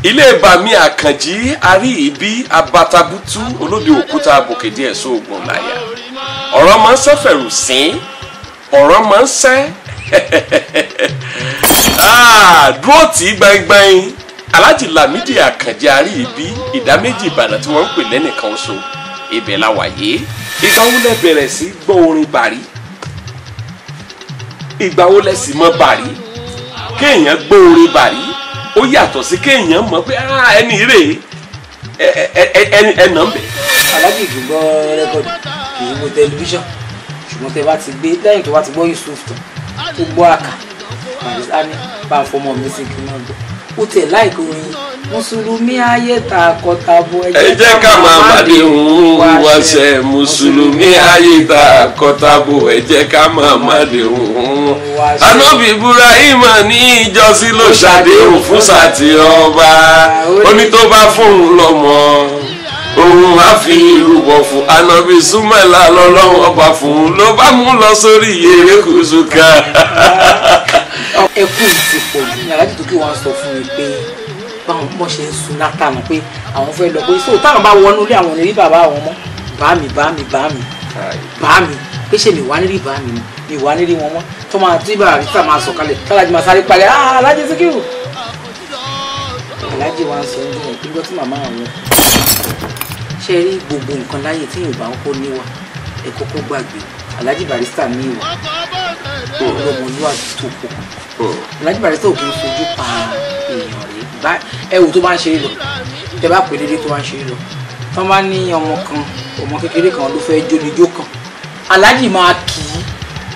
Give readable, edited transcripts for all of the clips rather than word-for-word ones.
ilé Bàmí Àkànjí Àríyìbí Abatabutu olóde òkúta bòkèdí ẹ̀sọ́ Ògùn láyà ọ̀rọ̀ máa ń sẹ́fẹ̀rù sín ọ̀rọ̀ máa ń sẹ́ dúró tí gbẹngbẹng Alhaji Lamidi Àkànjí Àríyìbí ìdá méjì Ìbàdàn tí wọ́n ń pè lẹ́nìkan oṣù ibẹ̀ la wàyé. Ìgbà wo lẹ bẹ̀rẹ̀ sí gbọ́ orin Bàrí? Ìgbà wo lẹ sì mọ Bàrí? Kéèyàn gbọ́ orin Bàrí ó yàtọ̀ sí kéèyàn mọ̀ pé ẹni rè ẹnà ń bẹ̀. Alhaji gbọ́ rẹ́kọ̀dì kì í wo tẹlifíṣàn ṣùgbọ́n tẹ bá ti gbé lẹ́yìn tó bá ti gbọ́ Yusuf tán tó gbọ́ àkà Barrister ní bá a fọmọ mi sí kí n náà gbọ́ ó tẹ̀ láìkó orin mùsùlùmí ayé ta kọtabo ẹ jẹ́ ká máa màdé òun wá ṣe mùsùlùmí ayé ta kọtabo ẹ jẹ́ ká máa màdé òun. Ànábì Ibrahim ní ìjọsí ló ṣàdéhùn fún Sàtì ọba ó ní tó bá fóun lọ́mọ òun á fi ìrúbọ fún Ànábì Súmẹ́là lọ́lọ́run ọba fún ló bá mú lọ sórí erékùṣù kan. ẹkú ìdìpọ̀ ní Alhaji tó kí wọ́n sọ fún mi pé báwọn bọ́ ṣe ń sun látànà pé àwọn fẹ́ lọ pé so táwọn bá wọnú ilé àwọn onírí bàbá àwọn mọ́ bàámi pé ṣe mi wá nírí bàámi ni mi wá nírí wọn mọ́ tó máa tí Barrister máa sọ kalẹ̀ tọ́lájú máa sáré palẹ̀ Alhaji Síkírù Alhaji wa ń sọ ní ẹ̀ nígbà tí màmá àwọn ṣe rí gbogbo nǹkan láyé tí Yorùbá ń kó níwà ẹ kókó gbàgbé Alhaji Barrister ní ìwà ọlọmọlúwàbí tó kó Alhaji Barrister ò kì í fojú pa èèyàn rẹ̀ ẹwù tó bá ń ṣeré lọ tẹ bá pè dédé tó bá ń ṣeré lọ tó bá ní ọmọ kékeré kan ló fẹ́ jólijó kan Alhaji máa kì í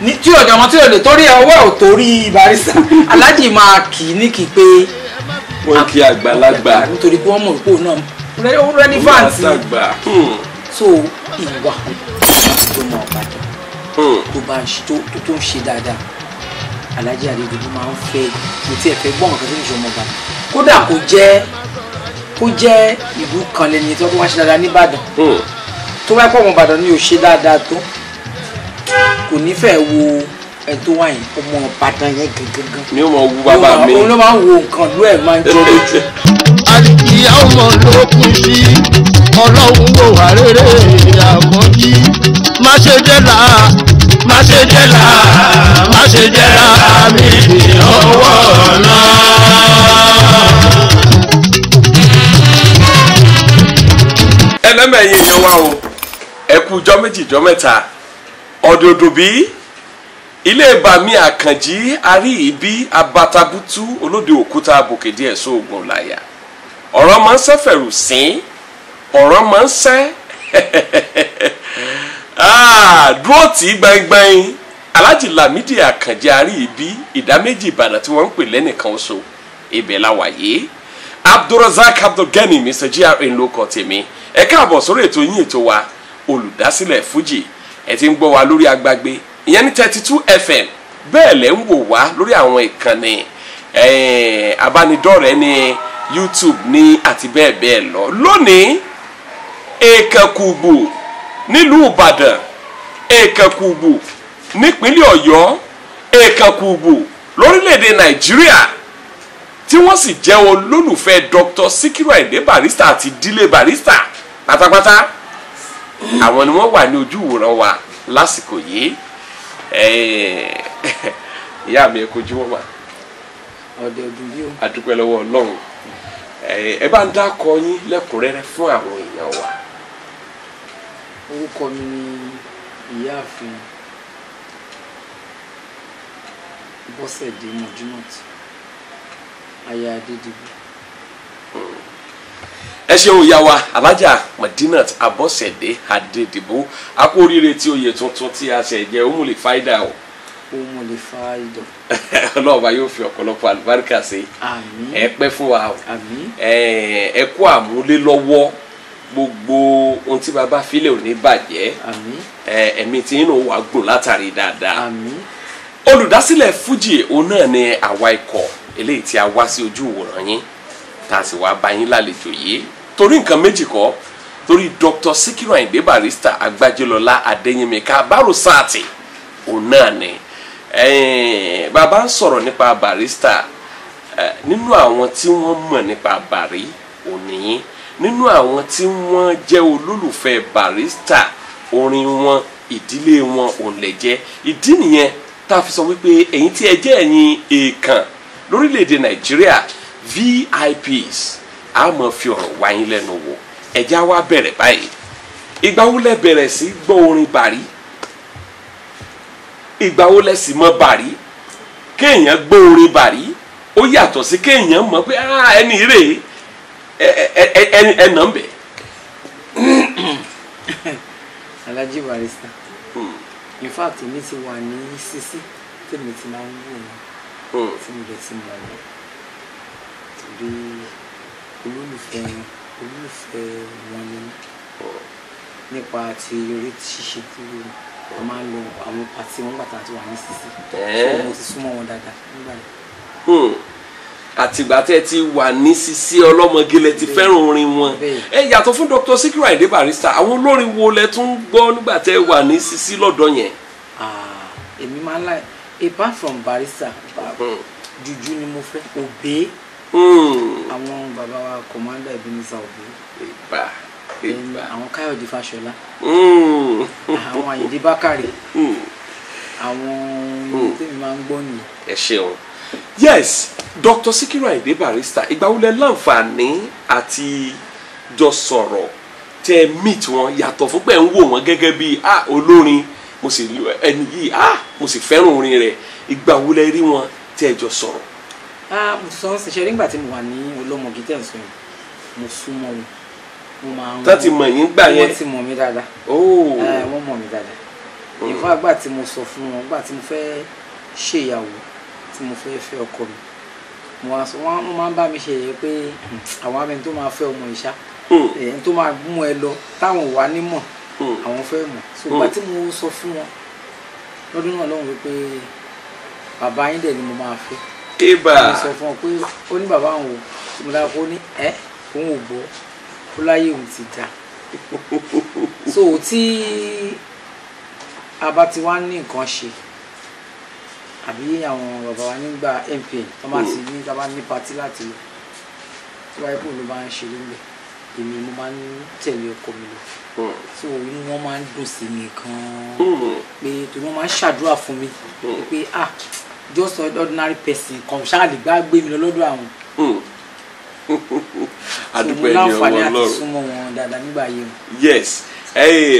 ní tí ọmọ tí ò lè torí ọwọ́ ò torí Barrister Alhaji máa kì í ní kì í pé wọ́n kí àgbàlagbà nítorí pé wọ́n mọ̀ pé òun náà relevant so ìwà tó mọ Ìbàdàn tó ń ṣe dáadáa Alhaji Àríyìbí máa ń fẹ́ mo ti ẹ̀ fẹ́ gbọ́n nǹkan tó ń ṣe ọmọ Ìbàdàn kódà kó jẹ́ ìlú kan lẹ́ni tí wọ́n tó wá ṣe dáadáa ní Ìbàdàn tó bá pọ̀ ọmọ Ìbàdàn ni ò ṣe dáadáa tó kò nífẹ̀ẹ́ wo ẹ̀ tó wáyé ọmọ Ìbàdàn yẹn gangan ni ó mọ wú bàbá mi òun ló máa ń wo nǹkan ló ẹ̀ máa ń jọ lójú. àdìyà ọmọ ló kún sí Ọlọ́run wò wá rere Àkànjí má ṣe jẹ́ là má ṣe jẹ́ là má ṣe jẹ́ là mi ọwọ́ náà. ẹlẹ́mẹ̀yìn èèyàn wa o ẹ kú jọ́ méjì jọ́ mẹ́ta ọ̀dọ̀dọ̀ bí ilé Bàmí Àkànjí Àríyìbí Abatabutu olóde òkúta bòkèdí ẹ̀sọ́ Ògùn láyà ọ̀rọ̀ máa ń sẹ́fẹ̀rù sín ọ̀rọ̀ máa ń sẹ́ dúró tí gbẹngbẹng Alhaji Lamidi Àkànjí Àríyìbí ìdá méjì Ìbàdàn tí wọ́n ń pè lẹ́nìkan oṣù ibẹ̀ la wàyé. Abdulrazak Abdulgani Mr. GRA ló kọ tèmi ẹ káàbọ̀ sórí ètò yín ètò wa olùdásílẹ̀ Fuji ẹ ti ń gbọ́ wa lórí agbágbé ìyẹn ní 32 FM bẹ́ẹ̀ lẹ́ ń wò wá lórí àwọn ìkànnì abánidọ́rẹ̀ẹ́ ní YouTube ní àti bẹ́ẹ̀ bẹ́ẹ̀ lọ lónìí Èkànkùgbù nílùú Ìbàdàn Èkànkùgbù nípínlẹ̀ Ọ̀yọ́ Èkànkùgbù lórílẹ̀‐èdè Nàìjíríà tí wọ́n sì jẹ́ olólùfẹ́ Dr. Síkírù Àyìndé Barrister àti ìdílé Barrister pátápátá àwọn ni wọ́n wà ní ojú ìwòran wa lásìkò yìí ìyá mi ẹ kojú wọn wá ọdẹ ọdún yìí o adúpẹ́ lọ́wọ́ Ọlọ́run ẹ bá ń dákọ yín lẹ́kùnrẹ́rẹ́ fún àwọn èèyàn wa. orúkọ mi ni ìyáàfin Bọ́sẹ̀dé Mojúnát aya Adédìbò. ẹ ṣeun ìyá wa Alájà Medinat Abọ́sẹ̀dé Adédìbò a kú oríire tí oyè tuntun tí a ṣe jẹ́ òun lè fáídà o. òun lè fáídà. Ọlọ́ọ̀bá yóò fi ọ̀pọ̀lọpọ̀ àlùbáríkà sí. àmín. ẹ pẹ́ fún wa o. àmín. ẹ kú àmúlé lọ́wọ́ gbogbo ohun tí baba filẹ̀ ò ní bàjẹ́. àmín. ẹ̀mí tí inú wa gùn látàrí dáadáa. àmín. olùdásílẹ̀ Fuji òun náà ni àwa ikọ̀ eléyìí tí a wá sí ojú ìwòran yín tá a sì wá bá yín lálejò yìí torí nǹkan méjì kọ́ torí Dr. Sikiru Ayinde Barrister Agbájélọlá Adéyẹmíká Bárosàtì òun náà ni bàbá ń sọ̀rọ̀ nípa Barrister nínú àwọn tí wọ́n mọ̀ nípa Barry òní nínú àwọn tí wọ́n jẹ́ olólùfẹ́ Barrister orin wọn ìdílé wọn òun lè jẹ́ ìdí nìyẹn tá a fi sọ wípé ẹ̀yin tí ẹ jẹ́ ẹ̀yin èèkàn lórílẹ̀‐èdè Nàìjíríà VIPs a máa fi ọ̀rọ̀ wá yín lẹ́nu wò ẹ̀já wa bẹ̀rẹ̀ báyìí ìgbà wo lẹ bẹ̀rẹ̀ sí gbọ́ orin Barry ìgbà wo lẹ sì mọ̀ Barry kéèyàn gbọ́ orin Barry ó yàtọ̀ sí kéèyàn mọ̀ pé ẹni rèé ẹnà ń bẹ̀. Alhaji Barrister in fact èmi ti wà ní Sisi tèmi ti máa ń wò wọn tí mo lè ti mọ̀ wọn torí olólùfẹ́ wọn ni nípa ti orí ṣíṣe tí wọ́n máa ń lo àwọn pàtí wọn gbàtà tí wà ní Sisi mo ti súnmọ́ wọn dáadáa nígbà yẹn. Àtìgbà tẹ́ ti wà ní Sisi ọlọ́mọge lẹ ti fẹ́ràn orin wọn yàtọ̀ fún Dr. Sikiru Ayinde Barrister àwọn olórin wo lẹ tún gbọ́ nígbà tẹ́ wà ní Sisi lọ́dọ̀ yẹn. èmi máa ń láì apart from Barrister jùjú ni mo fẹ́ Obey àwọn bàbá wa Commander Ebenezer Obey àwọn Káyọ̀dé Fáṣọlá àwọn Àyìndé Bákàrè àwọn tèmi máa ń gbọ́ nìyẹn. ẹ ṣeun. Yes, Dr. Sikiru Ayinde Barrister ìgbà wo lẹ láǹfààní àti jọ sọ̀rọ̀ tẹ́ meet wọn yàtọ̀ fún pé ń wò wọ́n gẹ́gẹ́ bí olórin mo sì ẹni yìí mo sì fẹ́ràn orin rẹ̀ ìgbà wo lẹ rí wọn tẹ́ jọ sọ̀rọ̀. mo ti sọ ọ́n ṣe nígbà tí mo wà ní Olómọ̀gí tẹ̀ ń sọ yìí mo súnmọ́ wọn mo máa ń. tá ti mọ̀ yín gbà yẹn. wọ́n ti mọ̀ mí dáadáa. wọ́n mọ̀ mí dáadáa. ìfọ̀ àgbà tí mo sọ fún wọn gbà tí mo fẹ́ ṣèyàwó tí mo fẹ́ ọkọ mi wọ́n máa ń bá mi ṣe yẹ pé àwọn abẹni tó máa fẹ́ ọmọ ìṣá ẹni tó máa mú ẹ lọ táwọn wà nímọ̀ àwọn fẹ́ mọ̀ ṣùgbọ́n tí mo sọ fún wọn lọ́dún náà lọ́hùn wípé bàbá yín dẹ̀ ni mo máa fẹ́ mo sọ fún ọ pé ó ní bàbá òun ò mo dára kó ní òun ò gbọ́ ó láyé òun ti dá so tí a bá ti wá ní nǹkan ṣe àbí àwọn bàbá wa nígbà MPN tó máa ti ní tábà ní patí láti lọ tí wáyé kó ló bá ń ṣe lóńgbẹ èmi mo máa ń tẹ̀lé ọkọ mi lọ so inú wọn máa ń dùn sí mi gan-an pé torí wọn máa ń ṣàdúrà fún mi pé just ordinary person kan ṣáà lè gbá gbé mi lọ lọ́dọ̀ àwọn adúpẹ́ ní ọwọ́ Ọlọ́run láti súnmọ́ wọn dáadáa nígbà yẹn. Yes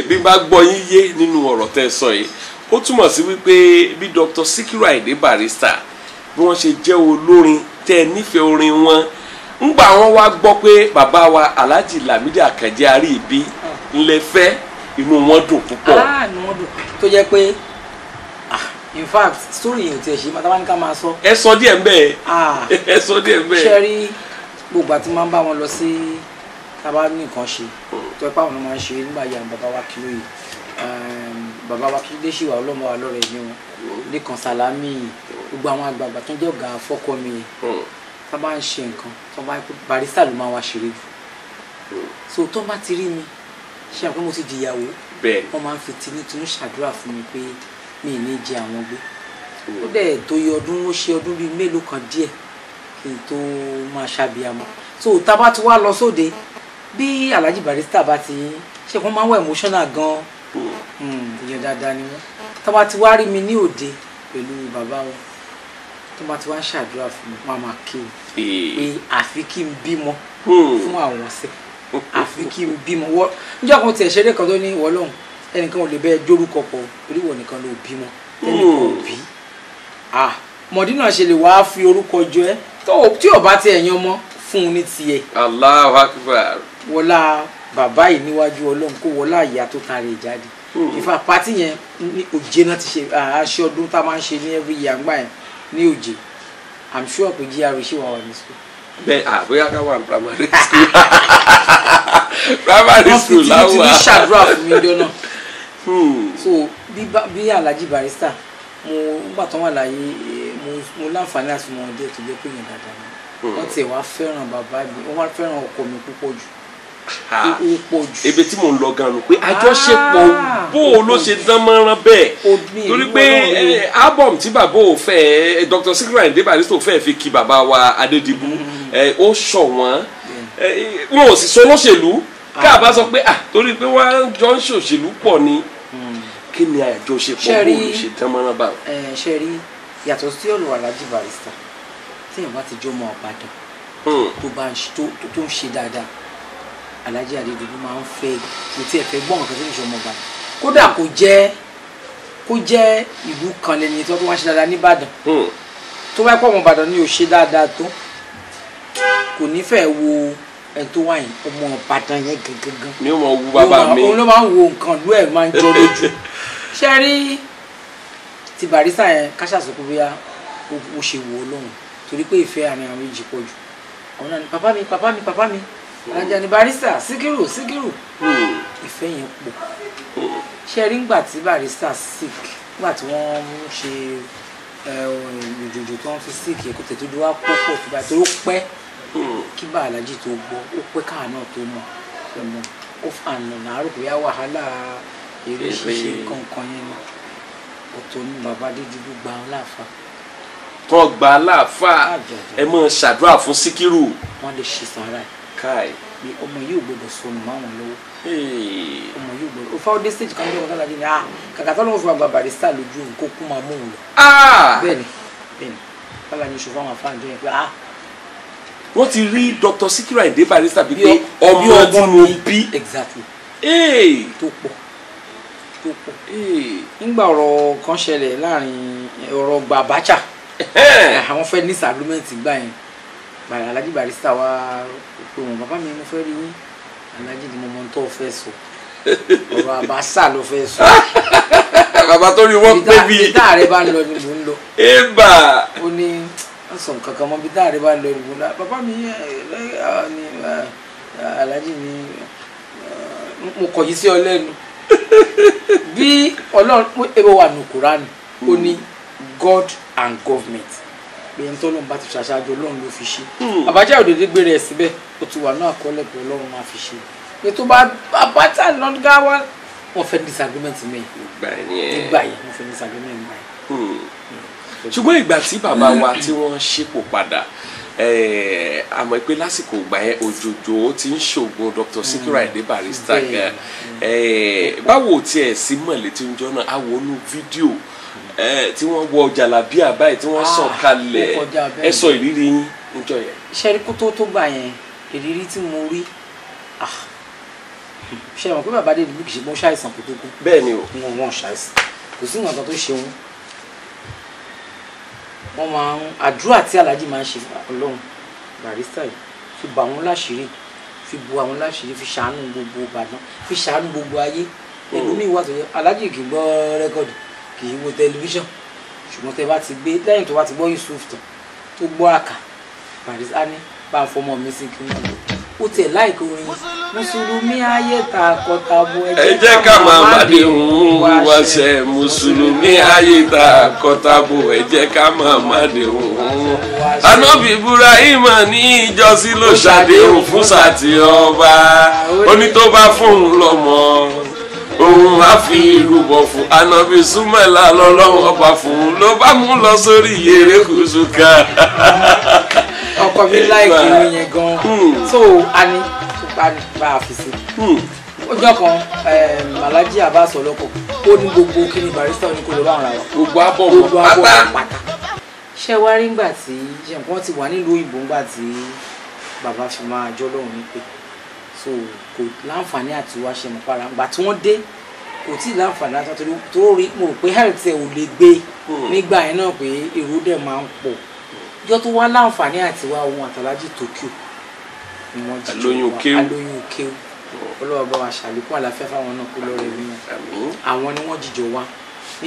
bí bá gbọ́ yín yé nínú ọ̀rọ̀ tẹ́ sọ yìí ó túmọ̀ sí wípé bí Dr. Sikiru Ayinde Barrister bí wọ́n ṣe jẹ́ olórin tẹ́ nífẹ̀ẹ́ orin wọn ńgbà wọn wá gbọ́ pé bàbá wa Alhaji Lamidi Àkànjí Àríbí ńlẹ̀ fẹ́ inú wọn dùn púpọ̀. inú wọn dùn tó jẹ́ pé in fact story yìí ò tiẹ̀ ṣe máa ní ká máa sọ. ẹ sọ díẹ̀ mbẹ́ ẹ sọ díẹ̀ mbẹ́. ṣe rí gbogbo àti máa ń bá wọn lọ sí tábà ní nǹkan ṣe tó ẹ pé àwọn máa ń ṣe nígbà yà bàbá wa kiri yìí bàbá wa kiri déṣì wà ọlọ́mọ wa lọ́rẹ̀ ní wọn Lẹ́kan Sàlámì gbogbo àwọn àgbààgbà tó ń jẹ́ ọ̀gá fọ́kọ mi yẹn tá bá ń ṣe nǹkan tó bá Barrister ló máa wá ṣeré jù so tó bá ti rí mi ṣe àpé mo ti di ìyàwó wọ́n máa ń fi tinútinú ṣàdúrà fún mi pé mi ì ní jẹ àwọn gbé ó dẹ̀ tó yẹ ọdún ó ṣe ọdún bíi mélòó kan díẹ̀ kí n tó máa ṣàbíamọ so tá bá ti wá lọ sóde bí Alhaji Barrister bá ti ṣe kó máa ń wà emotional gan èèyàn dáadáa ni wọn tó bá ti wá rí mi ní òde pẹ̀lú bàbá wọn tó bá ti wá ṣàdúrà fún mi wọn máa kí mi pé àfi kí n bímọ fún àwọn ọ̀sẹ̀ àfi kí n bímọ wọ́n níjọ́ kan tiẹ̀ ṣeré kan tó ní ìwọ lọ́hùn ẹnìkan ò lè bẹ́ẹ̀ jórúkọ pọ̀ oríwọ̀ nìkan ló bímọ ẹnìkan ò bí mọ̀dínà ṣe lè wáá fi orúkọ jọ ẹ́ tí ò bá tiẹ̀ yan mọ́ fún un ní tiẹ̀. Allahu Akbar. wọlá bàbá yìí níwájú Ọlọ́run kó wọlá ìyá tó tari ìjáde ìfà pátì yẹn ní òjé náà ti ṣe aṣọ ọdún tá a máa ń ṣe ní every year ńgbà yẹn ní òjé I'm sure pé GRA ṣì wà wà ní school. bẹ́ẹ̀ àbóyá ká wà ní primary school primary school láwà. wọ́n fi tìbí ṣàdúrà fún mi jọ náà. so bí Alhaji Barrister mo nígbà tó wà láyé mo láǹfààní àti wọn díẹ̀ tó jẹ́ pé yẹn dáadáa ni wọ́n tiẹ̀ wá fẹ́ràn bàbá mi wọ́n wá fẹ́ràn ọkọ mi púpọ̀ jù ó pọ̀ jù. ibi tí mò ń lọ gan-an pé àjọṣepọ̀ bó o ló ṣe dán mọ́rán bẹ́ẹ̀ torí pé album tí bàbá ò fẹ́ Dr. Sikiru Ayinde Barrister ò fẹ́ fi kí bàbá wa Adédìbú ó ṣọ̀wọ́n wọn ò sì sọ lóṣèlú káàbá sọ pé torí pé wọ́n jọ ń ṣòṣèlú pọ̀ ni kí ni àjọṣepọ̀ bó o ló ṣe dán mọ́rán báwọn. ṣe rí yàtọ̀ sí ọ̀rọ̀ Alhaji Barrister tí èèyàn bá ti jó mọ́ Ìbàdàn tó ń ṣe dáadáa Alhaji Adédìbú máa ń fẹ́ kò tí ẹ fẹ́ gbọ́n nǹkan tí ń ṣe ọmọ Ìbàdàn kódà kó jẹ́ ìlú kan lẹ́ni tó wá ṣe dáadáa nìbàdàn tó bá pọ̀ ọmọ Ìbàdàn ni ò ṣe dáadáa tó kò ní fẹ́ wo ẹni tó wáyé ọmọ Ìbàdàn yẹn gangan ni ó máa wu bàbá mi òun ló máa ń wo nǹkan lú ẹ̀ máa ń jọ lójú ṣe rí ti Barrister yẹn káṣà sọ pé bóyá ó ṣe wò ó lóhùn torí pé ìfẹ́ àárín àwọn méjì pọ̀ jù àwọn náà ni pàpá mi Alhaji ni Barrister Síkírù ìfẹ́ yẹn pọ̀ ṣe rí ngbà tí Barrister sick ngbà tí wọ́n ṣe òjòjò tí wọ́n fi sick yẹ kó tètè tó wá pọ̀ tó bá tó pẹ́ kí bá Alhaji tó gbọ́ ó pẹ́ káà náà tó mọ̀ ẹ̀mọ́ ó fà nà àárò pé wàhálà eré ṣíṣe kankan yẹn ni ọ̀tọ̀ ní bàbá Adédìbú gba ọ́ láàfà. tó gba aláàfà ẹ mọ ṣàdúrà fún Síkírù. wọ́n lè ṣe sàárà ẹ̀. káì. bí ọmọ yìí ò gbọdọ̀ sọnù máa wọn lọ́wọ́. ọmọ yìí ò gbọdọ̀ ó fáwọn dé stage kan ní ọ̀gá Alhaji ni kàkà tó lọ́wọ́ fún àgbà Barrister lójú nǹkó kú máa mú òun lọ. bẹ́ẹ̀ni Alhaji ní ṣòfò àwọn afáàjọ yẹn pé wọ́n ti rí Dr. Sikiru Ayinde Barrister bíi pé ọmọ tí mo bí. exactly. tó pọ̀ nígbà ọ̀rọ̀ kan ṣẹlẹ̀ láàrin ọ̀rọ̀ gba Abacha àwọn fẹ́ ní disagreement gbà yẹn Alhaji Barrister wá pé wọn bàbá mi mo fẹ́ rí yín Alhaji ni mo mọ tó fẹ́ sọ ọ̀rọ̀ Abacha ló fẹ́ sọ. bàbá tó rí wọ́n pé bí. bí táàrẹ bá ń lọ ni mò ń lọ. ó ní wọ́n sọ nǹkan kan mọ́ bí táàrẹ bá ń lọ ni mò ń lọ bàbá mi ni Alhaji ni mo kọ̀ yìí sí ọ lẹ́nu bí Ọlọ́run ebe wà ní Kùránì ó ní God and government pé n tó lóun bá ti ṣàṣàjò Ọlọ́run ló fi ṣe Abacha òdèdè gbére ẹ̀ síbẹ̀ ó ti wà náà kọ́lẹ̀ pé Ọlọ́run máa fi ṣe pé tó bá Abacha lọ́gá wá wọ́n fẹ́ disagreement mi nígbà yẹn wọ́n fẹ́ disagreement nígbà yẹn. ṣùgbọ́n ìgbà tí bàbá wa tí wọ́n ṣípò padà àmọ́ pé lásìkò ìgbà yẹn òjòjò ti ń ṣògo Dr. Sikiru Ayinde Barrister gan báwo tiẹ̀ sí mọ̀lẹ́ tí ń jọ náà àwọnú fídíò tí wọ́n wọ jàlábíà báyìí tí wọ́n sọ̀ kalẹ̀ ẹ sọ ìrírí yín níjọ́ yẹn. iṣẹ́ rí kó tó gbà yẹn ìrírí tí mo rí ṣe mọ̀ pé bàbá Adédìbú kì í ṣe bọ́ ṣàìsàn kó tó kú. bẹ́ẹ̀ ni o. wọ́n ṣàìsàn kò sí nǹkan tó ṣe wọn wọ́n máa ń àdúrà tí Alhaji máa ń ṣe Ọlọ́run Barrister yìí fi bò àwọn láṣìírí fi bò àwọn láṣìírí fi ṣàánú gbogbo Ìbàdàn fi ṣàánú gbogbo ayé ẹ̀lú mi wà tó yẹ Alhaji kì í gbọ́ rẹ́kọ̀dì kì í wo tẹlifíṣàn ṣùgbọ́n tẹ bá ti gbé lẹ́yìn tó bá ti gbọ́ Yusuf tán tó gbọ́ àkà Barrister ní bá ń fọmọ mi sí kí n lọ ó tiẹ̀ láìkó orin mùsùlùmí ayé ta kọtabo ẹ jẹ́ ká máa màdé òun wá ṣe mùsùlùmí ayé ta kọtabo ẹ jẹ́ ká máa màdé òun. Ànábì Ibrahim ní ìjọsí ló ṣàdéhùn fún Sàtì ọba ó ní tó bá fóun lọ́mọ òun á fi ìrúbọ fún Ànábì Súmẹ́là lọ́lọ́run ọba fún ló bá mú lọ sórí erékùṣù kan. ọkọ mi láìkí irun yẹn gan so a ní bá a fi sí ọjọ́ kan Alhaji Abbas Ọlọ́kọ̀ ó ní gbogbo kíni Barrister ní kò lọ bá àwọn ará wa gbogbo abọ́ pátá ṣé wá rí ngbà tí wọ́n ti wà nílùú òyìnbó ngbà tí bàbá fi máa jọ́ lọ́run nípè so kò láǹfààní àti wá ṣe mọ̀ para ngbà tí wọ́n dé kò tí ì láǹfààní àti tó rí mo rò pé health ẹ̀ ò lè gbé nígbà yẹn náà pé èrò dẹ̀ máa ń pọ̀ yọ tó wá láǹfààní àti wá ohun àtàlájì Tokyo ni wọ́n jí alóyún kéwù ọlọ́wọ́ bá wa ṣàlékún àlàáfíà fáwọn náà kó lọ́rẹ̀ mi àwọn ni wọ́n jíjọ wá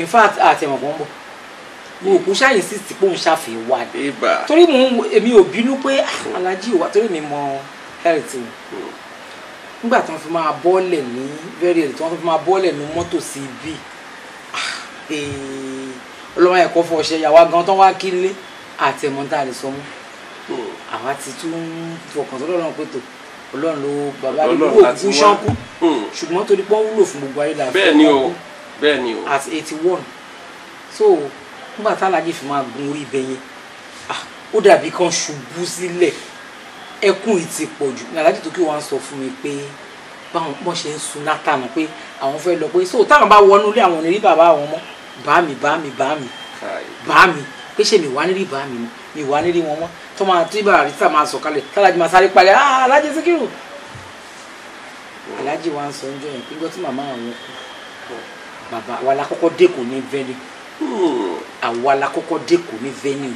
in fact àtẹ̀mọ̀ kan bọ̀ mo ò kú ṣáyìn sí ti pòun ṣàfihàn wá ní torí èmi ò bínú pé alájí ò wá torí mi mọ health wọn nígbà tí wọ́n fi máa bọ́ọ̀lẹ̀ ní very early tí wọ́n fi máa bọ́ọ̀lẹ̀ ní mọ́tò sí ibi ọlọ́wọ́ ẹ̀kọ́ fọ ọ̀ṣẹ́ yàwá gan tán wá kílé àtẹ̀mọ́ tá a lè sọ mọ́ àwa ti tún fọkàn sọ́dọ̀ náà pé tó Ọlọ́run ló bàbá ní gbogbo òkú ṣánkú ṣùgbọ́n torí pọ́n wúlò fún gbogbo ayé la bẹ́ẹ̀ ni o bẹ́ẹ̀ ni o at 81 so nígbà tálájì fi máa gun orí ibẹ̀ yẹn ó dàbí kan ṣubú sílẹ̀ ẹkún yìí ti pọ̀ jù ní Aláàjì Tókè wá ń sọ fún mi pé báwọn bọ́n ṣe ń sun látànà pé àwọn fẹ́ lọ pé so táwọn bá wọnú ilé àwọn ò ní rí bàbá àwọn mọ́ bá mi pé ṣe mi wá ní rí bá mi wá ní rí wọn mọ́ tó máa tí Barrister máa sọ̀kalẹ̀ tálájì máa sáré palẹ̀ Aláàjì Síkírù Aláàjì wa ń sọ ọjọ́ yẹn pé gbọ́ tí màmá àwọn kú bàbá wa la kọ́kọ́ dẹ́kun ní venue àwa la kọ́kọ́ dẹ́kun ní venue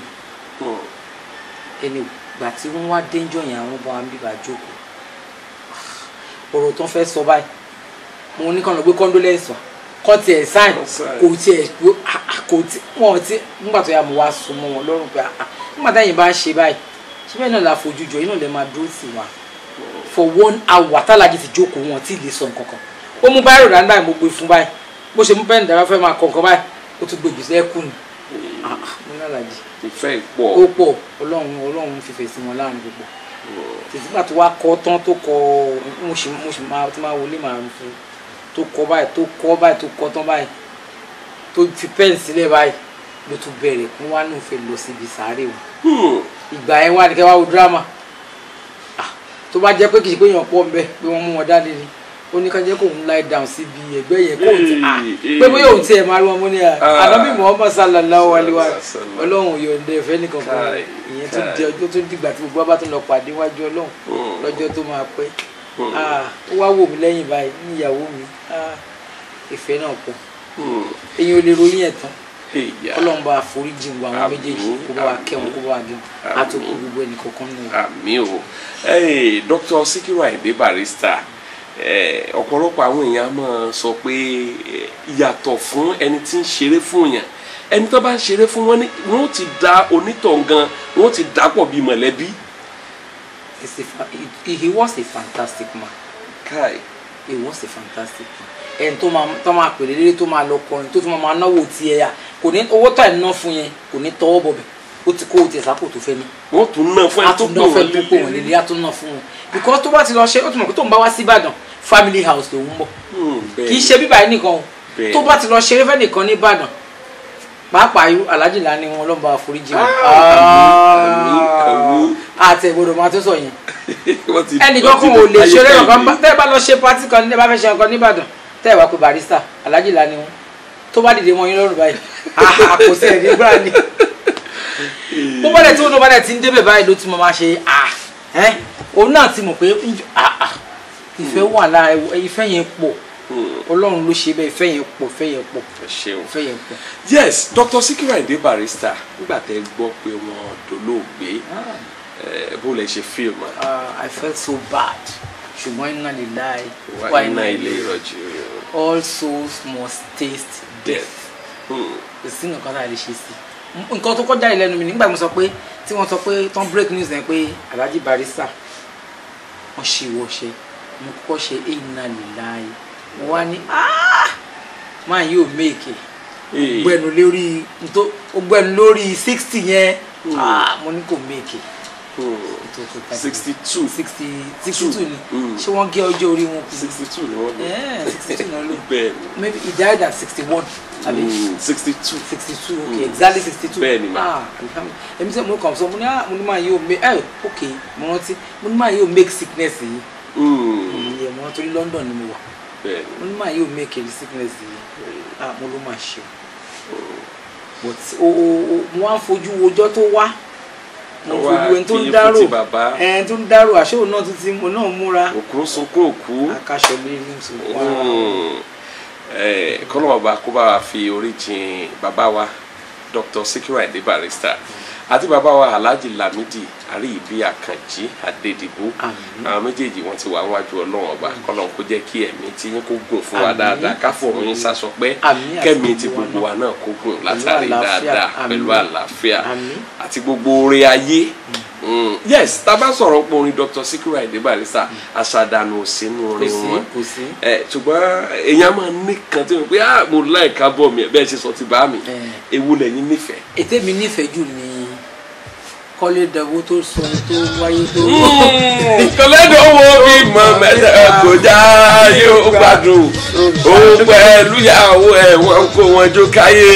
ẹni gbà tí wọ́n wá dénjọ́ yẹn àwọn bá wọn bíbá jókòó ọ̀rọ̀ tó ń fẹ́ sọ báyìí mo ní kàn lọ gbé condolence wa kọ́ tiẹ̀ sign kò tí wọ́n ti nígbà tó yà mo wá so mọ́ wọn lọ́rùn pé nígbà táyìn bá ṣe báyìí ṣé bẹ́ẹ̀ náà la fojú jọ iná lè máa dúró sí wa for 1 hour tálájì ti jókòó wọn tí ì lè sọ nǹkan kan ó mú báyìí rò dáńdá mo gbé fún báyìí bó ṣe mú pẹ́ẹ́nì dára fẹ́ máa kọ̀ọ̀kan báyìí ó tún gbèjì sẹ́kù ni mo ní Aláàjì ìfẹ́ ìpọ̀ ó pọ̀ Ọlọ́run fìfẹ́ sí wọn láàrin gbogbo tìtìgbà tó wá kọ́ tán tó kọ́ mo sì máa tí máa wọlé màá fi tó kọ́ báyìí tó kọ́ tán báyìí tó fi pẹ́ẹ́nì sílẹ̀ báyìí ló tún bẹ̀rẹ̀ kún wá ní òfin lọ síbi sáré o ìgbà yẹn wá ní kẹ́ wá wo dírámà tó bá jẹ́ pé kì í ṣe pé èèyàn pọ̀ ń bẹ pé wọ́n mú wọn dáadé ni ó ní ká jẹ́ kó ń lie down síbi ẹgbẹ́ yẹn kó ti pé bóyá òun tiẹ̀ máa rí wọn mú ní Ànábì Muhammad sallallahu alaihi wa Ọlọ́run yọ̀ǹda ẹ̀fẹ́ nìkan kan ìyẹn tó di ọjọ́ tó dìgbà tí gbogbo bá tó lọ pàdé wájú Ọlọ́run lọ́jọ́ tó máa pẹ́ ó wá wò mí lẹ́yìn báyìí ní ìyàwó mi ìfẹ́ náà pọ̀ èyàn ò lè ròyìn ẹ̀ tán Ọlọ́run bá foríjì wa àwọn méjèèjì kó bá wa kẹ́ wọn kó bá wa gé wọn á tó kó gbogbo ẹnì kọ̀ọ̀kan nù. àmì o Dr. Síkírù Àyìndé Barrister ọ̀pọ̀lọpọ̀ àwọn èèyàn máa sọ pé ìyàtọ̀ fún ẹni tí ń ṣeré fún yàn ẹni tó bá ń ṣeré fún wọn wọn ti da onítàn gan wọn ti dà pọ̀ bíi mọ̀lẹ́bí. He was a fantastic man. Kai. He was a fantastic man. ẹni tó máa pèlè léré tó máa lọ kọrin tó tún máa náwó tiẹ̀ yà kò ní owó tó ẹ̀ ná fún yẹn kò ní tọwọ́ bọ̀bẹ̀ ó ti kó o tiẹ̀ sápò tó fẹ́ ní. wọ́n tún ná fún ẹ tó pè wọ́n lélẹ̀ á tún ná fún wọn because tó bá ti lọ ṣe ó tún mọ̀ pé tó ń bá wá sí Ìbàdàn family house ló ń bọ̀ kì í ṣe bíbá yìí nìkan o tó bá ti lọ ṣeré fẹ́ nìkan ní Ìbàdàn pàápàá Aláàjì Lání wọn ló ń bá wa foríjì wọn àti ìgbọ́dọ̀ máa tó sọ yẹn ẹnìkan kò lè ṣeré nǹkan tẹ́ ẹ bá lọ ṣe pátì kan ní ẹ bá fẹ́ ṣe nǹkan ní Ìbàdàn tẹ́ ẹ wá pé Barrister Aláàjì Lání wọn tó bá dìde wọn yín lọ́rùn báyìí kò sí ẹ̀rí gbára ni bó bá dẹ̀ tí wọn bá dẹ̀ ti ń débẹ̀ báyìí ló ti mọ̀ máa ṣe òun náà ti mọ̀ pé ìfẹ́ wà lára ìfẹ́ yẹn pọ̀ Ọlọ́run ló ṣe bẹ́ẹ̀ ìfẹ́ yẹn pọ̀ ìfẹ́ yẹn pọ̀. Yes, Dr. Síkírù Àyìndé Barrister nígbà tẹ́ gbọ́ pé wọ́n dolóògbé bó lẹ ṣe feel ma. I felt so bad ṣùgbọ́n inna lillahi wa inna ilayhi raji'un. All souls must taste death. kò sí nǹkan tá a lè ṣe sí nǹkan tó kọjá ìlẹ́nu mi nígbà mo sọ pé tí wọ́n sọ pé tán break news yẹn pé Aláàjì Barrister wọ́n ṣe ìwọ́ṣẹ́ mo kọ́kọ́ ṣe inna lillahi mo wá ní máa yóò méèkì ọgbẹ́nu lórí 60 yẹn mo ní kò méèkì 62 ni ṣé wọ́n gé ọjọ́ orí wọn kù 62 ni wọ́n lò 62 náà lò bẹ́ẹ̀ maybe he died at 61 àbí 62 okay exactly 62 bẹ́ẹ̀ ni èmi sẹ́ mo kàn sọ mo ní máa yóò make okay mo rántí mo ní máa yóò make sickness yìí mo rántí London ni mo wà mo ní máa yóò make a sickness yìí mo ló máa ṣe but mo wá ń fojú wojọ́ tó wá mo fojú ẹni tó ń dárò àṣẹ òun náà tún ti mo náà múra òkú sunkún òkú akáṣọ lórí ní ìṣòwò kọ́lọ́mọba kó bá wa fi orí jìn bàbá wa Dr. Síkírù Àyìndé Barrister àti bàbá wa Alhaji Lamidi Àríyìbí Àkànjí Adédìbò àwọn méjèèjì wọn ti wà níwájú Ọlọ́run ọba kọ́lọ́n kó jẹ́ kí ẹ̀mí tí yín kó gùn fún wa dáadáa káfọ́ òun yín sásọ pé kẹ́mi tí gbogbo wa náà kó gùn látàrí dáadáa pẹ̀lú àlàáfíà àti gbogbo oore ayé. Yes, tá a bá sọ̀rọ̀ pé orin Dr. Síkírù Àyìndé Barrister aṣàdànù sínú orin wọn ṣùgbọ́n èèyàn máa ní kan tí mo pé mo láìka bọ̀ mi bẹ́ẹ̀ ṣe sọ ti bá mi ewu lẹ́yìn nífẹ̀ẹ́. ètè mi nífẹ̀ẹ́ jù ní kọ́lé dẹ̀wó tó sọ tó wáyé tó. kọ́lẹ́dọ̀ wo bí mọ̀ mẹ́tẹ̀ kò já yóò gbádùn òun pẹ̀lú ìyàwó ẹ̀ wọ́n kó wọn jó káyé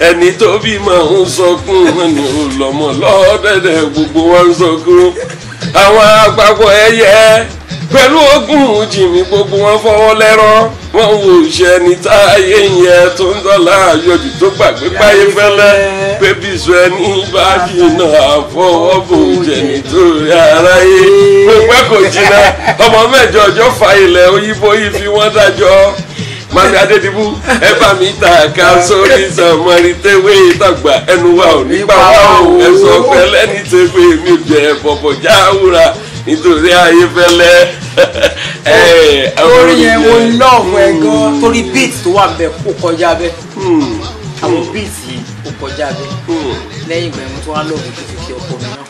ẹni tó bímọ ń sọkún wọn ni ó lọ́mọ lọ́dẹ̀dẹ̀ gbogbo wọn ń sọkún àwọn àpapọ̀ ẹyẹ pẹ̀lú ogún jìmí gbogbo wọn fọwọ́ lẹ́rọ́ wọn wò ṣe ní táyé yẹn tó ń dọ́là àyọ̀jù tó gbàgbé páyé fẹ́lẹ́ pé bíṣọ ẹni bá jìnnà àfọwọ́bò jẹ nítorí aráyé pípẹ́ kò jìnnà ọmọ mẹ́jọ ọjọ́ fa ilẹ̀ òyìnbó yìí fi wọ́n dájọ́ Mami Adédìbú ẹ bá mi ta ká sórí sàmọ́rí tẹ́wé ìtàgbà ẹnu wa ò ní bá wa ò ẹ̀sọ́ pẹ́lẹ́ ní tẹ́wé mi jẹ́ bọ̀bọ̀ jáwúra nítorí ayé fẹ́lẹ́. orí yẹn wo lọ́ọ̀mù ẹ̀ gan torí beat tó wà bẹ́ẹ̀ kó kọjá bẹ́ẹ̀ àwọn beat yìí kó kọjá bẹ́ẹ̀ lẹ́yìn ìgbà yẹn tó wá lọ́ọ̀mù tó fi kí ọkọ mi náà.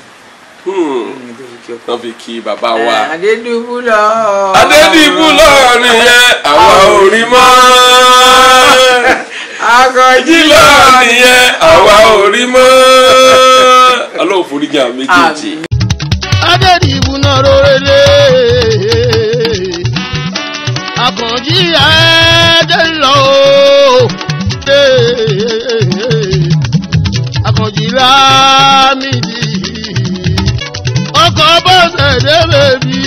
wọ́n fi kí bàbá wa. Adédìbú nìyẹn àwa ò rí mọ́. Akànjí lọ nìyẹn àwa ò rí mọ́. Ọlọ́run foríjì àwọn méjèèjì. Adédìbú náà rórélé Akànjí ẹ̀ẹ́dẹ́ lọ Akànjí Lámìdí ọkọ̀ bọ́sẹ̀ débèbí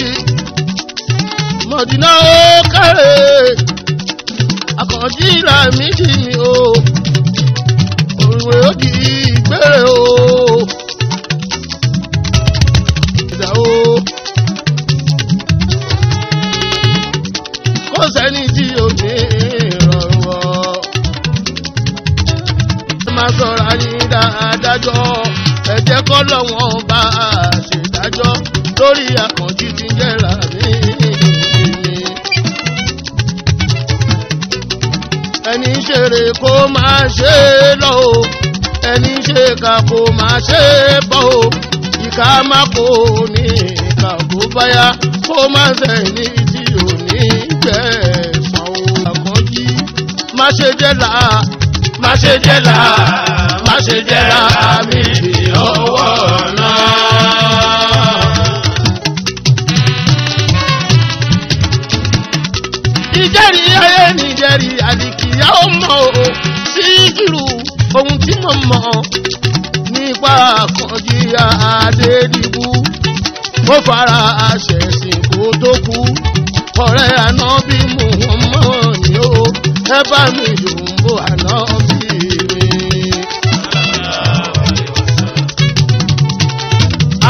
Mọ̀dínà ó kárẹ̀ Akànjí Lámìdí mi o òrùwé ó di ìgbére o ìdá o kò sẹ́ni tí o ní ìrọ̀rùn wọ̀ ẹ máa sọ̀rọ̀ ayé dáadájọ́ ẹ jẹ́ kọ́ lọ́wọ́n bá a ṣèdájọ́ lórí Akànjí tí ń jẹ́ Lámìdí ẹni ṣeré kó máa ṣe lọ o ẹni ṣe ká kó máa ṣe bọ́ o ìka má kó ní ìka kó báyà kó má sẹ́ni tí ò ní gbẹ̀san o. Akànjí má ṣe jẹ́ là má ṣe jẹ́ là má ṣe jẹ́ là mi fi ọwọ́ náà. ìjẹ́rìí ayé nìjẹ́rìí àdìkìyà ó mọ̀ o Síkírù ohun tí mo mọ̀ nípa Akànjí Adédìbú ó fara àṣẹ̀sìn kó tó kú ọ̀rẹ́ Ànábì Muhammad ni ó ẹ bá mi yòǹbó Ànábì mi.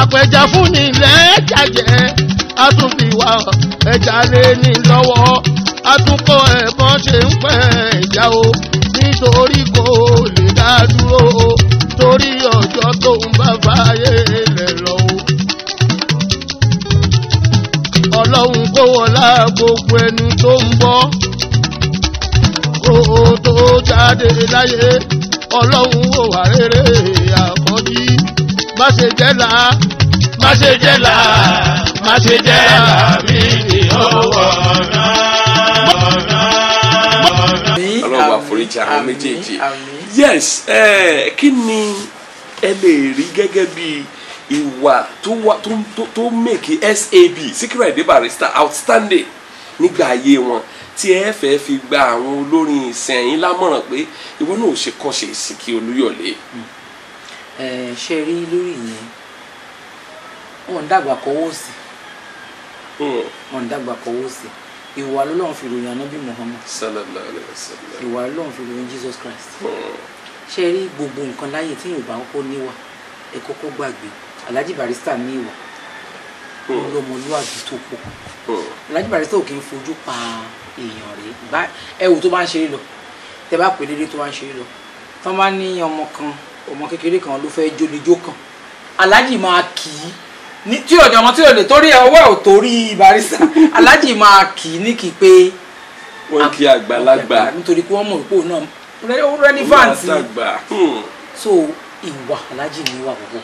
àpẹja fún ni lẹ́jàjẹ́ àtúnfiwá ẹja lé ní lọ́wọ́ àtúnkọ́ ẹ̀bọ́n ṣe ń pẹ́ ẹja o nítorí kò lè dá dúró o torí ọjọ́ tó ń bá fàyè lẹ̀ lọ o. Ọlọ́run kó wọlá gbogbo ẹni tó ń bọ̀ kó tó jáde láyé Ọlọ́run wò wá rere Akànjí má ṣe jẹ́ là má ṣe jẹ́ là má ṣe jẹ́ mi ní ọwọ́ náà. Ọlọ́run wá foríjì àwọn méjèèjì. Yes, kí ni ẹ lè rí gẹ́gẹ́ bí ìwà tó make SAB Síkírù Àyìndé Barrister outstanding nígbà ayé wọn tí ẹ fẹ́ fi gba àwọn olórin ìsìn ẹ̀yìn lámọ̀ràn pé ìwọ náà ò ṣe kọ́ṣe Ìsìnkí Olúyọ̀lé. ṣe rí lórí yẹn wọn ń dàgbà kọ́wọ́ sí wọn ń dàgbà kọ́wọ́ sí ìwà lọ́lọ́run fi ròyìn Ànábì Muhammad sallallahu alaihi wasallam ìwà lọ́lọ́run fi ròyìn Jesus Christ. ṣe rí gbogbo nǹkan láyé tí Yorùbá kọ́kọ́ níwà ẹ kọ́kọ́ gbàgbé Alhaji Barrister ní ìwà ọlọ́mọlúwàbí tó pọ̀ Alhaji Barrister ò kì í fojú pa èèyàn rẹ̀ ẹ wò tó bá ń ṣeré lọ tẹ bá pè dédé tó bá ń ṣeré lọ tán bá ní ọmọ kékeré kan ló fẹ́ jólijó kan Alhaji máa kì í tí ọ̀dọ̀ ọmọ tí ò lè torí ọwọ́ ò torí Barrister Alhaji máa kì í ní kí pé wọ́n kí àgbàlagbà nítorí pé wọ́n mọ̀ pé òun náà relevant so ìwà Alhaji ní ìwà púpọ̀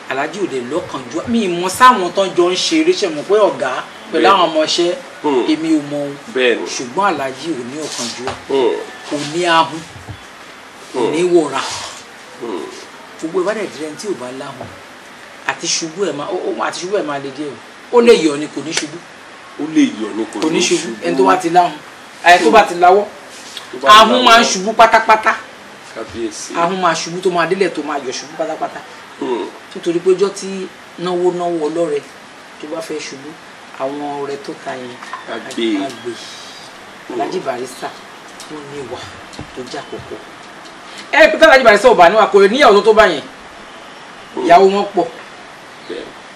Alhaji òde lọ́kànjú mi ìmọ̀ sáwọn tán jọ ń ṣeré ṣe mọ̀ pé ọ̀gá pẹ̀lú àwọn ọmọọṣẹ́ èmi ò mọ̀ ohun ṣùgbọ́n Alhaji ò ní ọ̀kánjú kò ní ahun kò ní wòrà gbogbo ìbádẹ́ ìdílé tí ò bá láhùn àti ṣubú ẹ̀ máa lè dé o ó lè yọ̀ ni kò ní ṣubú. ó lè yọ̀ ni kò ní ṣubú. ẹni tó bá ti láhùn tó bá ti láwọ́ ahun máa ń ṣubú pátápátá. kábíyèsí. ahun máa ṣubú tó máa délẹ̀ tó máa yọ̀ ṣubú pátápátá. nítorí pé ọjọ́ tí náwó ọlọ́rẹ tó bá fẹ́ ṣubú àwọn ọrẹ tó ta yẹn àgbè Alhaji Barrister wọn ní ìwà tó já kókó. ẹ pété Alhaji Barrister ò bá níwà kò lè níyàwó tó bá yẹn ìyàwó wọn pọ̀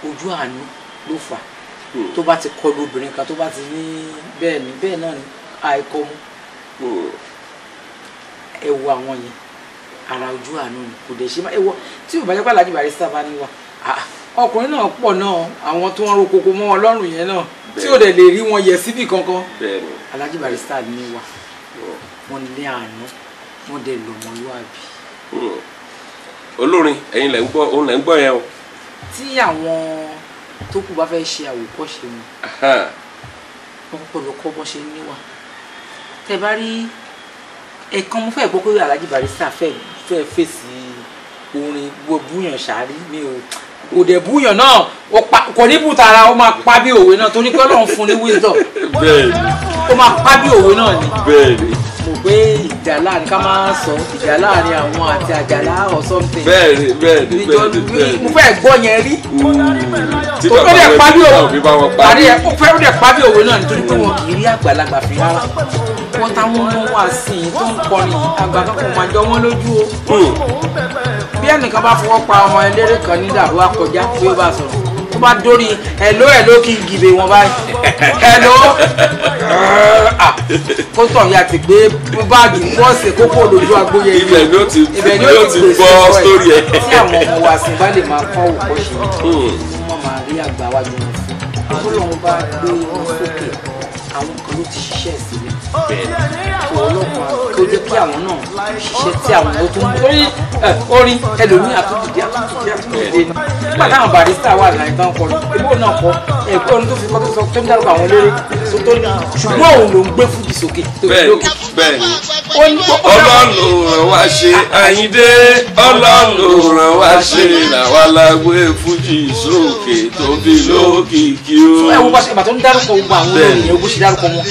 ojú àánú ló fà tó bá ti kọlu obìnrin kan tó bá ti ní bẹ́ẹ̀ náà ni àìkọ́ mú ẹ wo àwọn yẹn ara ojú àánú ni kò dẹ̀ ṣe má ẹ wọ tí ò bá jẹ́ pé Alhaji Barrister bá níwà ọkùnrin náà pọ̀ náà àwọn tó ń ro koko mọ́ wọn lọ́rùn yẹn náà tí ò dẹ̀ lè rí wọn yẹ síbì kankan Alhaji Barrister níwà wọn ní àánú wọn dẹ̀ lọ́mọlúwàbí. olórin ẹ̀yin lẹ ń gbọ́ òun lẹ ń gbọ́ yẹn o. tí àwọn tó kù bá fẹ́ ṣe àwòkọ́ṣe wọn kọ́kọ́ lọ kọ́ bọ́ ṣe níwà tẹ́ bá rí ẹ̀kan mo fẹ́ gbọ́ pé Alhaji Barrister fẹ́ fèsì orin búyàn ṣáárí mi ò kò dẹ̀ búyàn náà kò ní bùtara ó máa pa bí òwe náà torí pé Ọlọ́run fún ní wisdom ó máa pa bí òwe náà ni mo pé ìjà láàrin ká máa sọ ìjà láàrin àwọn àti Àjàlá or something bẹ́ẹ̀ni mo fẹ́ gbọ́ yẹn rí ó dẹ̀ pa bí òwe ó dẹ̀ pa bí òwe náà nítorí pé wọn kì í rí àgbàlagbà fi rárá wọn táwọn ọmọ wa sí i tó ń kọrin àgbà kankan máa jọ wọn lójú o bí ẹnìkan bá fọwọ́ pa ọmọ eléré kan ní dàrú àkọjá pé ó bá sọ̀rọ̀ ó bá dórí hello kí n gìbè wọn báyìí hello kó tọ̀ ya ti gbé báàgì bọ́ọ̀sì kókó lójú agbóyè ibẹ̀ ni ó ti gbọ́ sórí ẹ̀. tí àwọn ọmọ wa sì bá lè máa kọ́ òkú ṣe wọ́n máa rí àgbà wájú wọn fún kó lóun bá gbé wọn sókè àwọn kan ló ti ṣiṣẹ́ sílẹ̀ kó ọlọ́pàá kó jẹ́ kí àwọn náà ṣiṣẹ́ tí àwọn tó tún lórí orin ẹlòmíì àtúntìdí ni nígbà táwọn Barrister wà láì tán kọrin ebó náà kọ ẹ̀kọ́ orin tó fi kọ́ tó sọ tó ń dárúkọ àwọn eléré tó ní ṣùgbọ́n òun ló ń gbé fújì sókè tó fi lókè. bẹ́ẹ̀ni Ọlọ́run ló ràn wá ṣe Àyìndé Ọlọ́run ló ràn wá ṣe làwa la gbé fújì sókè tó fi lókìkí o. ẹ wo bá ṣe ìgbà tó ń dárúkọ gbogbo àwọn olórin yẹn bó ṣe dárúkọ wọn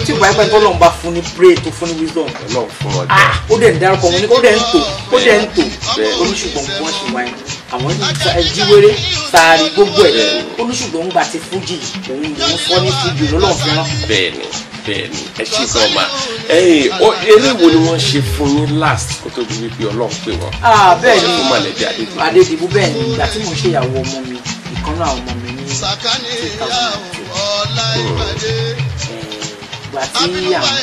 tí ìgbà yẹn pẹ́ tó lọ́n bá fún ní prayer tó fún ní wisdom ó dẹ̀ ń dárúkọ wọn ní ó dẹ̀ ń tò oníṣùgbọ́n wọn ṣì wáyé àwọn jíwèrè sàárì gbogbo ẹ̀ oníṣùgbọ́n ń gbà ti fújì òun lòún fọ́ ní fújì lọ́lọ́run fẹ́ràn. bẹ́ẹ̀ni ẹ ṣe gan ma eléwo ni wọ́n ṣe fún yín last kó tó di wípé Ọlọ́run pè wọ́n. bẹ́ẹ̀ni fún Mọ̀lẹ́bí Adédìbú bẹ́ẹ̀ni ìgbà tí mo ṣe ìyàwó ọmọ mi ìkan náà ọmọ mi ní 2002 ìgbà tí àwọn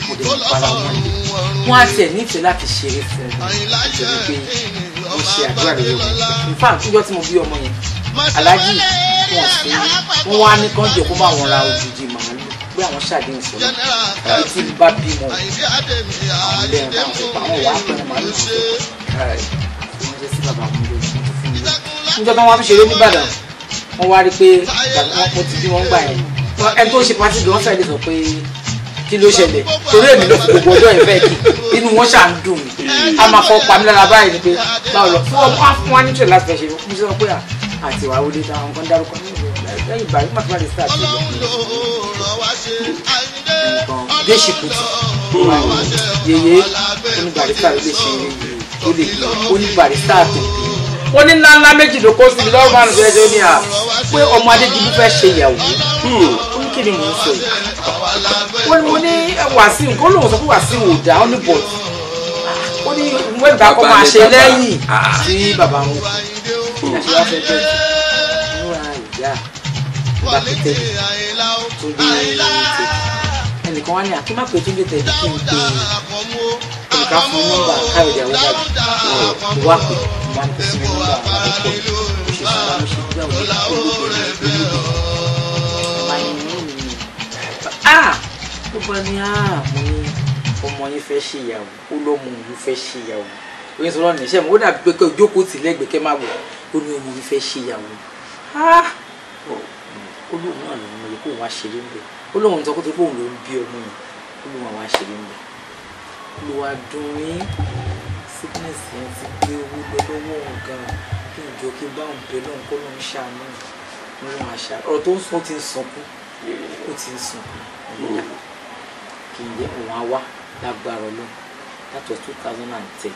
mo dẹ̀ para wọn lé wọn á tiẹ̀ nífẹ̀ẹ́ láti ṣeré fún mi nítorí pé mo ṣe àdúrà rẹ̀ yóò in fact níjọ́ tí mo bí ọmọ yẹn Alhaji wọn wá ní kán jẹ́ kó bá wọn ra òjijì màálù pé àwọn ṣàdéhùn sọ̀rọ̀ etí bá bímọ àwọn lẹ́yìn táwọn fi pa àwọn wàá pẹ̀lú màálù tó fẹ́ wọ́n jẹ́ sí bàbá mi lójú fún mi níjọ́ tí wọ́n wá fi ṣeré nìbàdàn wọ́n wá rí pé mo ti bí wọ́n gbà yẹn ẹni tó ń ṣe pàtí gan fẹ́ẹ́ lè sọ pé kí ló ṣẹlẹ̀ torí èmi ló fi gbogbo ọjọ́ yẹn fẹ́ẹ́ kí inú wọn ṣà ń dùn mí a máa kọ́ pa mí lára báyìí ni pé báwo lọ fún ọmọ fún wa nítorí láti fẹ́ ṣe fún mi sọ pé àti ìwà wọlé táwọn kan dárúkọ ní lẹ́yìn ìgbà yìí màtí wọ́n lè start ṣe lọ. dé ṣìkùtì yeye oníbàrísà ló lè ṣe ó lè oníbàrísà tó wọ́n ní ńláńlá méjì ló kó sí mi lọ́rùn márùn-ún ṣẹlẹ̀ ní à pé ọmọ Adédìbú fẹ́ ṣe ìyàwó ó ní kí ni mò ń sọ yìí wọ́n ní mo ní Wàsíù kó lóun sọ pé Wàsíù ò dá ó ní bọ̀t ó ní wọ́n ìgbà kan máa ṣe lẹ́yìn tí bàbá wọn ìyàṣẹ́ wá fẹ́ bẹ́ẹ̀ níwà ìyá ìgbà tó tẹ̀lé tó dé ẹnìkan wá ní àkímàpé tó dé tẹ̀lé kí n pè ẹnìkan fún nọ́mbà Káyọ̀dé àwọn mo wá pè wá ní kó sí mi nígbà àkọ́kọ́ ó ṣe fún wa mo ṣe gbà wọlé olóògbé máa ń mú mi ó bá ní mo ní ọmọ yín fẹ́ ṣe ìyàwó ó lọ́mọ òun fẹ́ ṣe ìyàwó oyin sọ lọ́nà ìṣẹ́ mi ó dàbí pé kí ojókòó tì lẹ́gbẹ̀ẹ́ kẹ́ máa wọ̀ ó ní ọmọ mi fẹ́ ṣe ìyàwó ó lóun náà lòun lè kó òun wá ṣeré ńbẹ ó lóun sọ pé tó kóun ló ń bí ọmọ yẹn ó lóun wá ṣeré ńbẹ olùwà dùn mí sickness yẹn ti gbé owó lọ lọ́wọ́ òun gan kí n jọ kí n bá òun bẹ lọ́hùn kó lóun ṣàánú lóun àṣà ọ̀rọ̀ tó ń sọ ó ti ń sunkún ó ti ń sunkún kì í jẹ́ òun á wá lágbára Ọlọ́run that was 2010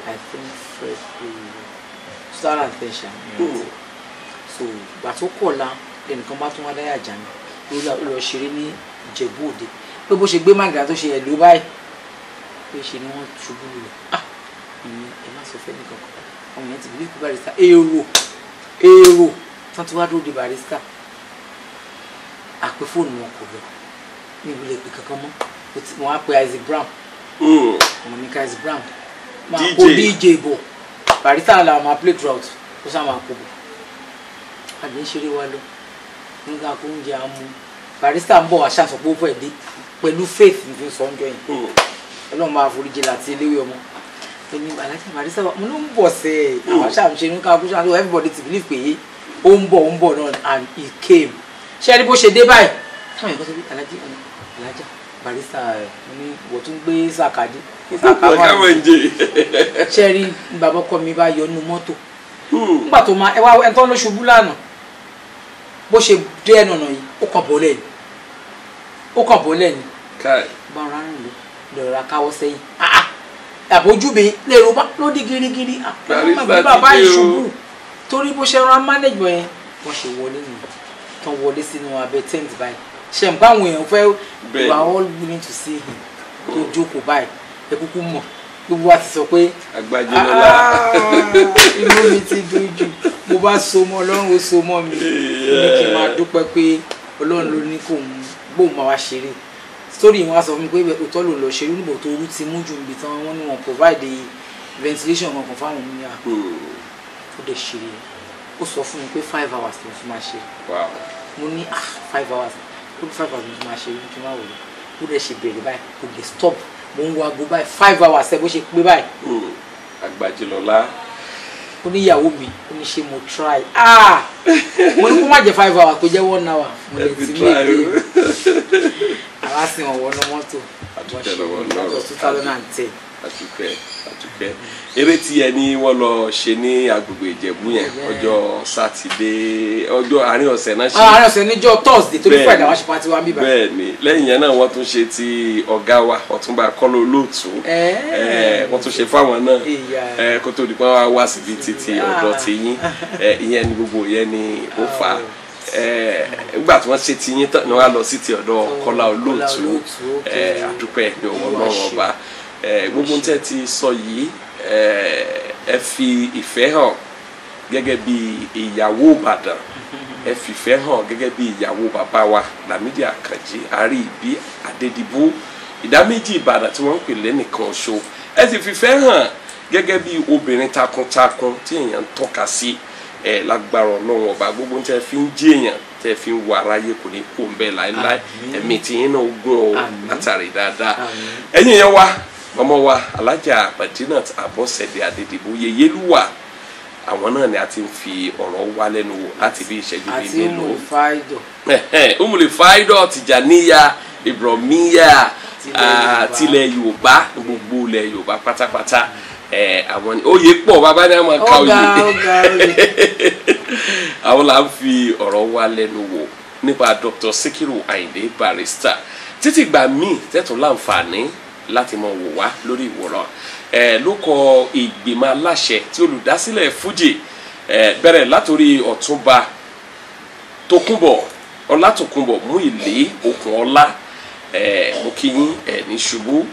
I think February 2010 ṣàmì so ìgbà tó kọ̀ la ẹnìkan bá tún wá dáyà jà ní ó lọ ṣeré ní Ìjẹ̀bú Òde pé bó ṣe gbé mágà tó ṣe ẹ̀ ló báyìí pé ṣe ni wọ́n ṣubú lulẹ̀ ẹ má sọ fẹ́ nìkan kan ọmọ yẹn ti bí kú Barrister èrò tán ti wá dúró de Barrister àpè fóònù wọn kò lọ ní ìwúlẹ̀ pé kankan mọ́ wọ́n á pe Isaac Brown ọmọ mi ká Isaac Brown máa kó DJ bò Barrister làwọn máa play drought ó sá máa kó bò àbí ń ṣeré wa lọ nígbà kó ń jẹ àmú Barrister ń bọ̀ wá ṣàṣọpọ̀ fún ẹ̀ dé pẹ̀lú faith ní sọ́njọ́ yìí Ọlọ́run máa foríjì láti eléwé ọmọ ẹni alájà Barrister mo ló ń bọ̀ sẹ́ ẹ̀ àwọn aṣáàmùṣe ní ká kúṣà ló everybody ti believe pé ó ń bọ̀ náà and he came ṣé ẹni bó ṣe dé báyìí táwọn ẹ̀kọ́ sọ pé alájà Barrister mo ní wọ́n tún gbé sàkàdé ṣé rí bàbá ọkọ mi bá yọ nínú mọ́tò nígbà tó máa ẹwà ẹ̀tọ́ ló ṣubú lánàá bó ṣe dé ẹnu ọ̀nà yìí ó kàn bọ́ lẹ́ni bá ọ̀rá rìn lọ ra káwọ́ sẹ́yìn àbójúbe lèrò bá ló di girigiri bàbá ìṣubú torí bó ṣe rán mánéjì yẹn wọ́n ṣe wọlé nù tán wọlé sínú abẹ́ tent báyìí ṣe ń bá àwọn èèyàn fẹ́ we are all willing to see him tó jókòó báyìí ẹ kúkú mọ̀ gbogbo wa ti sọ pé inú mi ti dùn jù mo bá so mọ́ Ọlọ́run ó so mọ́ mi ní kí n máa dúpẹ́ pé Ọlọ́run ló ní kó bóun máa wá ṣeré story wọn á sọ fún mi pé òótọ́ ló lọ ṣeré níbo tó orú ti mú ju níbi tán wọ́n ní wọn provide ventilation kankan fáwọn oníyà ó dẹ̀ ṣeré ó sọ fún mi pé 5 hours ló fi máa ṣe mo ní 5 hours ó ní 5 hours ló fi máa ṣe kí n má wò ó dẹ̀ ṣe bẹ̀rẹ̀ báyìí kò lè stop mo ń wo aago báyìí 5 hours ẹ bó ṣe pé báyìí. Àgbàjìlọ́lá. ó ní ìyàwó mi ó ní ṣe mo try mo ní kó má jẹ 5 hours kó jẹ 1 hour mo lè ti mú èdè àwa sì wọ̀n wọnú mọ́tò lọ́dọ̀ 2010. àtúkẹ́ eré tí ẹni wọ́n lọ ṣe ní agbègbè Ìjẹ̀bú yẹn ọjọ́ sátidé ọjọ́ àárín ọ̀sẹ̀ náà ṣe. àárín ọ̀sẹ̀ níjọ́ Thursday torí Friday àwọn ṣe pàtí wa ń bíbá. bẹ́ẹ̀ni lẹ́yìn yẹn náà wọ́n tún ṣe ti ọ̀gá wa Ọ̀túnba Kọ́lá Olóòtú wọ́n tún ṣe fáwọn náà kó tó di pé wọ́n wá síbi títí ọ̀dọ̀ ti yín ìyẹn ni gbogbo ìyẹn ni ó fà á nígbà tí wọ́n ṣe ti yín tán ni wọ́n á lọ sí ti ọ̀dọ̀ Kọ́lá Olóòtú àdúpẹ́ ní ọwọ́ Ọlọ́run ọba gbogbo ń tẹ́ ti sọ yìí ẹ fi ìfẹ́ hàn gẹ́gẹ́ bí ìyàwó Ìbàdàn ẹ fi ìfẹ́ hàn gẹ́gẹ́ bí ìyàwó bàbá wa Lámídì Àkànjí Àríbí Adédìbú ìdáméjì Ìbàdàn tí wọ́n ń pè lẹ́nìkan ṣo ẹ sì fi ìfẹ́ hàn gẹ́gẹ́ bí obìnrin takuntakun tí èèyàn ń tọ́ka sí lágbára Ọlọ́run ọba gbogbo ń tẹ́ fi ń jí èèyàn tẹ́ fi ń wà aráyé kò ní kó ń bẹ́ẹ̀ láéláé ẹ̀mí tiyín náà gún ọ látàrí dáadáa ẹ̀yin yẹn wá ọmọ wa Alájà Badinat Abọ́sẹ̀dé Adédìbú Yèyélúwà àwọn náà ni a ti ń fi ọ̀rọ̀ wá lẹ́nu wò láti bí ìṣẹ́jú bíi mélòó Umul Faidọ Tìjàníyà Ibrahimiya tilẹ̀ Yorùbá gbogbo ilẹ̀ Yorùbá pátápátá àwọn ni oyè pọ̀ bàbá ní àwọn ká oyè àwọn là ń fi ọ̀rọ̀ wá lẹ́nu wò nípa Dr. Sikiru Ayinde Barrister títí gbà míì tẹ́tù láǹfààní láti mọ wò wá lórí ìwòran ló kọ ìgbìmọ̀ aláṣẹ tí olùdásílẹ̀ Fuji bẹ̀rẹ̀ látòrí Ọ̀túnba Ọlátòkunbọ̀ Múyìlé Òkúnọlá mo kí yín ní ṣubú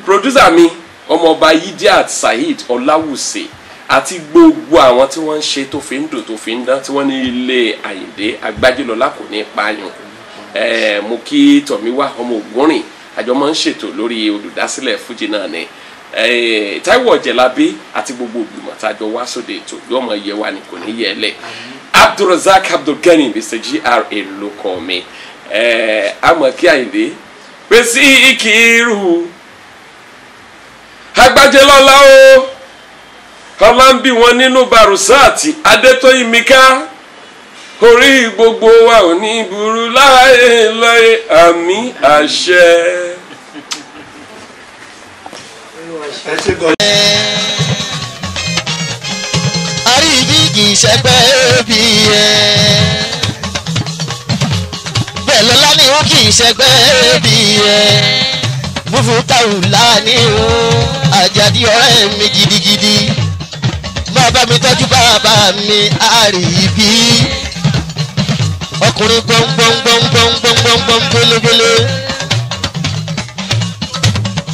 producer mi ọmọọba Yidiat Saheed Ọláwùsè àti gbogbo àwọn tí wọ́n ń ṣe tó fi ń dùn tó fi ń dán tí wọ́n ní ilé Àyìndé Agbájélọlá kò ní pààyàn mo kí Tọ̀míwá ọmọ Ògúnrìn àjọ máa ń ṣètò lórí olùdásílẹ̀ Fuji náà ni Táíwò Ọ̀jẹ̀lábí àti gbogbo ìgbìmọ̀ tájọ wá sóde ètò yóò mọ iye wa ni kò ní yẹ lẹ̀ Abdulrasaq Abdulgani Mr. GRA ló kọ́ mi àmọ́ kí Àyìndé pé sí Ìkírù Agbájélọlá o ọlá ń bí wọn nínú Barusati Adétóyìnmíká orí gbogbo wa ò ní burú láyé láyé àmì àṣẹ. Àríbí kì í ṣẹgbẹ́ bí ẹ. bẹ́ẹ̀ lọ́lá ni ó kì í ṣẹgbẹ́ bí ẹ. Mufutawula ni o Àjàdí ọ̀rẹ́ mi gidigidi. Bàbá mi tọ́jú bàbá mi Àríbí. Ọkùnrin gbọ̀ngbọ̀ngbọ̀ngbọ̀ngbọ̀ngbọ̀ngbọ̀n gbélébélé.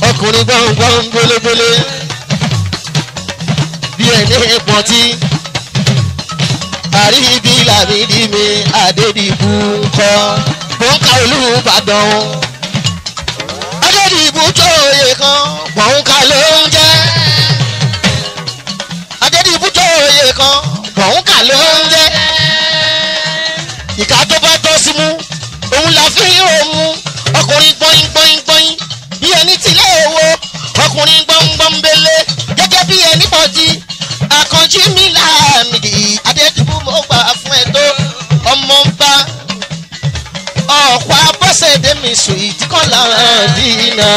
Ọkùnrin gbọ̀ngbọ̀n gbélébélé. Bí ẹni pọ̀ntí. Àríbí Lámídì mi Adédìbú ńkọ́. Bọ́ńkà Olúbàdàn. Adédìbú tó oyè kan Bọ́ńkà ló ń jẹ́. Adédìbú tó oyè kan Bọ́ńkà ló ń jẹ́. Ìka tó bá tọ́ sí mú òun la fi òmu. Ọkùnrin gbọ́yìn gbọ́yìn gbọ́yìn bí ẹni tilé owó. Ọkùnrin gbọ́ngbọ́n belé gẹ́gẹ́ bí ẹni pọ̀jì. Àkànjí mi Lámídì Adédìbú mo gbà fún ẹ tó ọmọ ń bá. Ọ̀pọ̀ abọ́sẹ̀dé mi sùn ìdíkọ̀ lára dínà.